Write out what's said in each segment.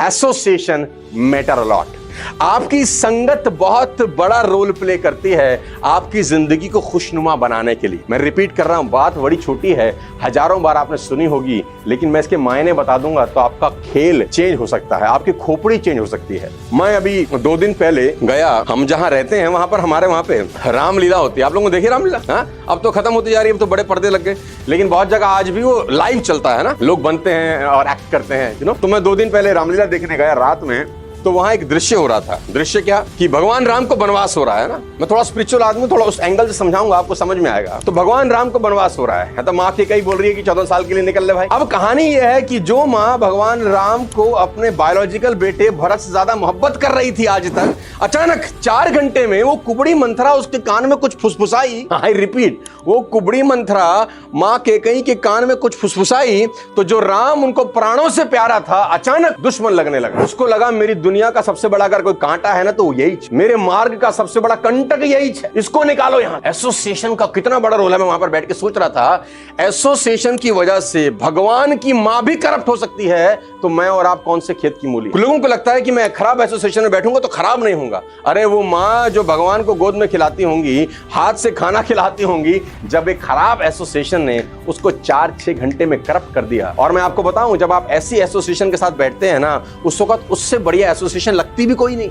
Association matter a lot. आपकी संगत बहुत बड़ा रोल प्ले करती है आपकी जिंदगी को खुशनुमा बनाने के लिए। मैं रिपीट कर रहा हूं, बात बड़ी छोटी है, हजारों बार आपने सुनी होगी, लेकिन मैं इसके मायने बता दूंगा तो आपका खेल चेंज हो सकता है, आपकी खोपड़ी चेंज हो सकती है। मैं अभी 2 दिन पहले गया, हम जहां रहते हैं वहां पर हमारे वहां पे रामलीला होती है। आप लोगों ने देखी रामलीला? हाँ, अब तो खत्म होती जा रही है, अब तो बड़े पर्दे लग गए, लेकिन बहुत जगह आज भी वो लाइव चलता है ना, लोग बनते हैं और एक्ट करते हैं। तो मैं 2 दिन पहले रामलीला देखने गया रात में, तो वहां एक दृश्य हो रहा था। दृश्य क्या कि भगवान राम को वनवास हो रहा है ना। मैं थोड़ा स्पिरिचुअल आदमी, थोड़ा उस एंगल से समझाऊंगा, आपको समझ में आएगा। तो भगवान राम को वनवास हो रहा है, तो माँ के कई बोल रही है कि 14 साल के लिए निकल ले भाई। अब कहानी यह है कि जो माँ भगवान राम को अपने बायोलॉजिकल बेटे भरत से ज्यादा मोहब्बत कर रही थी आज तक, अचानक 4 घंटे में वो कुबड़ी मंथरा उसके कान में कुछ फुसफुसाई। आई रिपीट, वो कुबड़ी मंथरा माँ केकई के कान में कुछ फुसफुसाई, तो जो राम उनको प्राणों से प्यारा था अचानक दुश्मन लगने लगा। उसको लगा मेरी दुनिया का सबसे बड़ा अगर कोई कांटा है ना तो यही, मेरे मार्ग का सबसे बड़ा कंटक यही है, इसको निकालो यहां। एसोसिएशन का कितना बड़ा रोल है, मैं वहां पर बैठ के सोच रहा था। एसोसिएशन की वजह से भगवान की मां भी करप्ट हो सकती है, तो मैं और आप कौन से खेत की मूली। लोगों को लगता है कि मैं खराब एसोसिएशन में बैठूंगा तो खराब नहीं होऊंगा। अरे वो मां जो भगवान को गोद में खिलाती होंगी, हाथ से खाना खिलाती होंगी, जब एक खराब एसोसिएशन ने उसको 4-6 घंटे में करप्ट कर दिया। और मैं आपको बताऊं, जब आप ऐसी एसोसिएशन के साथ बैठते हैं ना, उस वक्त उससे बढ़िया एसोसिएशन लगती भी कोई नहीं।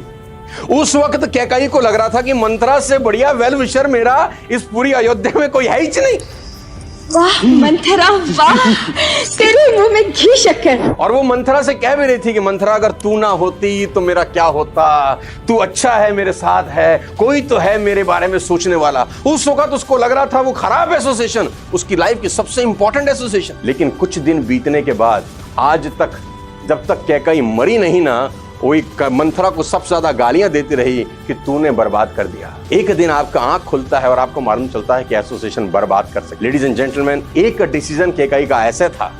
उस वक्त कैकेयी को लग रहा था कि मंथरा से बढ़िया वेल विशर मेरा इस पूरी अयोध्या में कोई है ही नहीं। वाह मंथरा वाह, तेरे मुंह में घी शक्कर। और वो मंथरा से कह भी रही थी कि मंथरा अगर तू ना होती तो मेरा क्या होता, तू अच्छा है, मेरे साथ है, कोई तो है मेरे बारे में सोचने वाला। उस वक्त उसको लग रहा था वो खराब एसोसिएशन उसकी लाइफ की सबसे इंपॉर्टेंट एसोसिएशन। लेकिन कुछ दिन बीतने के बाद, आज तक जब तक कैकेयी मरी नहीं ना, वो मंथरा को सबसे ज्यादा गालियां देती रही कि तूने बर्बाद कर दिया। एक दिन आपका आंख खुलता है और आपको मालूम चलता है कि एसोसिएशन बर्बाद कर सकते। लेडीज एंड जेंटलमैन, एक डिसीजन कैकेयी का ऐसा था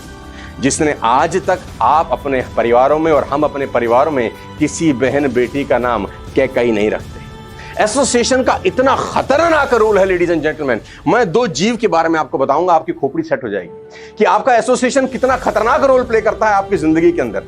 जिसने आज तक आप अपने परिवारों में और हम अपने परिवारों में किसी बहन बेटी का नाम कैकेयी नहीं रखते। एसोसिएशन का इतना खतरनाक रोल है लेडीज एंड जेंटलमैन। मैं 2 जीव के बारे में आपको बताऊंगा, आपकी खोपड़ी सेट हो जाएगी कि आपका एसोसिएशन कितना खतरनाक रोल प्ले करता है आपकी जिंदगी के अंदर।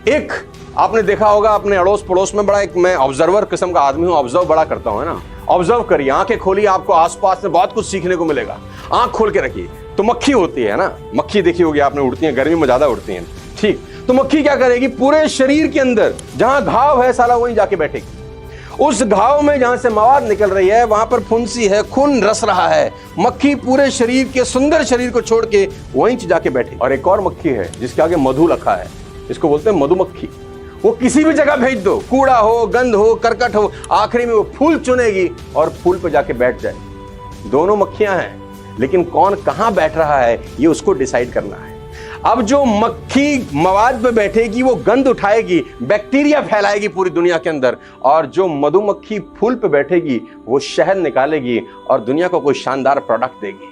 एक आपने देखा होगा अपने अड़ोस पड़ोस में, बड़ा एक मैं ऑब्जर्वर किस्म का आदमी हूं, ऑब्जर्व बड़ा करता हूं, है ना। ऑब्जर्व करिए, आंखें खोलिए, आपको आसपास में बहुत कुछ सीखने को मिलेगा। आंख खोल के रखिए। तो मक्खी होती है ना, मक्खी देखी होगी आपने, उड़ती है, गर्मी में ज्यादा उड़ती हैं, ठीक। तो मक्खी क्या करेगी, पूरे शरीर के अंदर जहां घाव है साला वहीं जाके बैठेगी। उस घाव में जहां से मवाद निकल रही है वहां पर फुंसी है, खून रस रहा है, मक्खी पूरे शरीर के सुंदर शरीर को छोड़ के वहीं जाके बैठे। और एक और मक्खी है जिसके आगे मधु रखा है, इसको बोलते हैं मधुमक्खी। वो किसी भी जगह भेज दो, कूड़ा हो, गंध हो, करकट हो, आखिरी में वो फूल चुनेगी और फूल पे जाके बैठ जाए। दोनों मक्खियां हैं, लेकिन कौन कहां बैठ रहा है ये उसको डिसाइड करना है। अब जो मक्खी मवाद पे बैठेगी वो गंध उठाएगी, बैक्टीरिया फैलाएगी पूरी दुनिया के अंदर, और जो मधुमक्खी फूल पे बैठेगी वो शहद निकालेगी और दुनिया को कोई शानदार प्रोडक्ट देगी।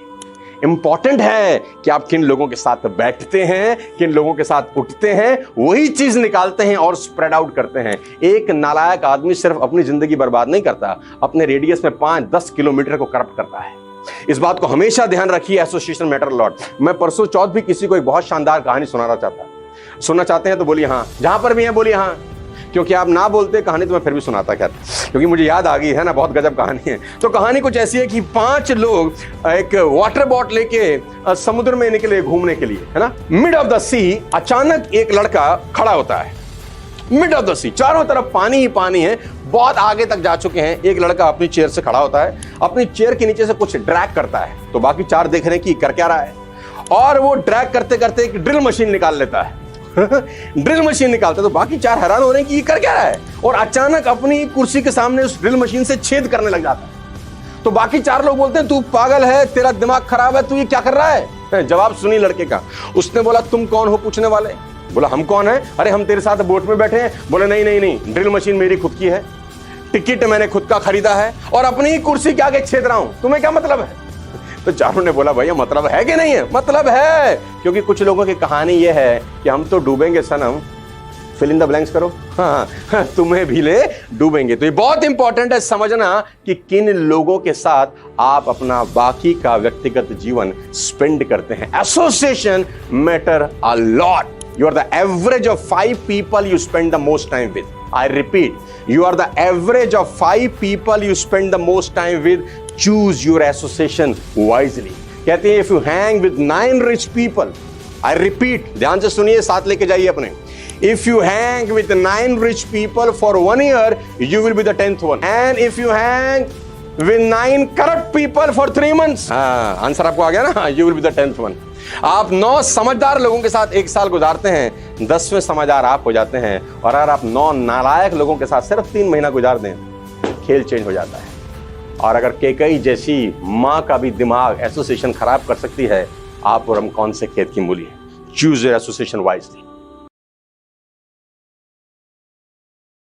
इंपॉर्टेंट है कि आप किन लोगों के साथ बैठते हैं, किन लोगों के साथ उठते हैं, वही चीज निकालते हैं और स्प्रेड आउट करते हैं। एक नालायक आदमी सिर्फ अपनी जिंदगी बर्बाद नहीं करता, अपने रेडियस में 5-10 किलोमीटर को करप्ट करता है। इस बात को हमेशा ध्यान रखिए, एसोसिएशन मैटर लॉट। मैं परसों चौथ भी किसी को एक बहुत शानदार कहानी सुनाना चाहते हैं तो बोलिए हाँ, जहां पर भी हैं बोलिए हाँ, क्योंकि आप ना बोलते कहानी तो मैं फिर भी सुनाता, खैर क्योंकि मुझे याद आ गई है ना, बहुत गजब कहानी है। तो कहानी कुछ ऐसी है कि 5 लोग एक वाटर बॉट लेके समुद्र में निकले घूमने के लिए, है ना। मिड ऑफ द सी अचानक एक लड़का खड़ा होता है। मिड ऑफ द सी, चारों तरफ पानी ही पानी है, बहुत आगे तक जा चुके हैं। एक लड़का अपनी चेयर से खड़ा होता है, अपनी चेयर के नीचे से कुछ ड्रैग करता है, तो बाकी 4 देख रहे हैं कि कर क्या रहा है, और वो ड्रैग करते करते एक ड्रिल मशीन निकाल लेता है। ड्रिल मशीन निकालता है, तो बाकी 4 हैरान हो रहे हैं कि ये कर क्या रहा है, और अचानक अपनी कुर्सी के सामने उस ड्रिल मशीन से छेद करने लग जाता है। तो बाकी 4 लोग बोलते हैं तू पागल है, तेरा दिमाग खराब है, तू ये क्या कर रहा है। जवाब सुनी लड़के का। उसने बोला तुम कौन हो पूछने वाले। बोला हम कौन है, अरे हम तेरे साथ बोट में बैठे हैं। बोले नहीं नहीं नहीं, ड्रिल मशीन मेरी खुद की है, टिकट मैंने खुद का खरीदा है, और अपनी ही कुर्सी के आगे छेद रहा हूं, तुम्हें क्या मतलब है। तो चारों ने बोला भैया मतलब है कि नहीं है। मतलब है, क्योंकि कुछ लोगों की कहानी यह है कि हम तो डूबेंगे सनम, फिल इन द ब्लैंक्स करो, हाँ तुम्हें भी ले डूबेंगे। तो ये बहुत इंपॉर्टेंट है समझना कि किन लोगों के साथ आप अपना बाकी का व्यक्तिगत जीवन स्पेंड करते हैं। Association matter a lot. You are the average of 5 people you spend the most time with. I repeat, you are the average of 5 people you spend the most time with. Choose your association wisely. कहते हैं if you hang with 9 rich people, I repeat, ध्यान से सुनिए, साथ लेके जाइए अपने. If you hang with 9 rich people for 1 year, you will be the 10th one. And if you hang with 9 corrupt people for 3 months, answer आपको आ गया ना, you will be the 10th one. आप 9 समझदार लोगों के साथ 1 साल गुजारते हैं, 10वें समझदार आप हो जाते हैं. और अगर आप 9 नालायक लोगों के साथ सिर्फ 3 महीना गुजार दें, खेल चेंज हो जाता है. और अगर केकई जैसी माँ का भी दिमाग एसोसिएशन खराब कर सकती है, आप और हम कौन से खेत की मूली हैं. Choose your association wisely.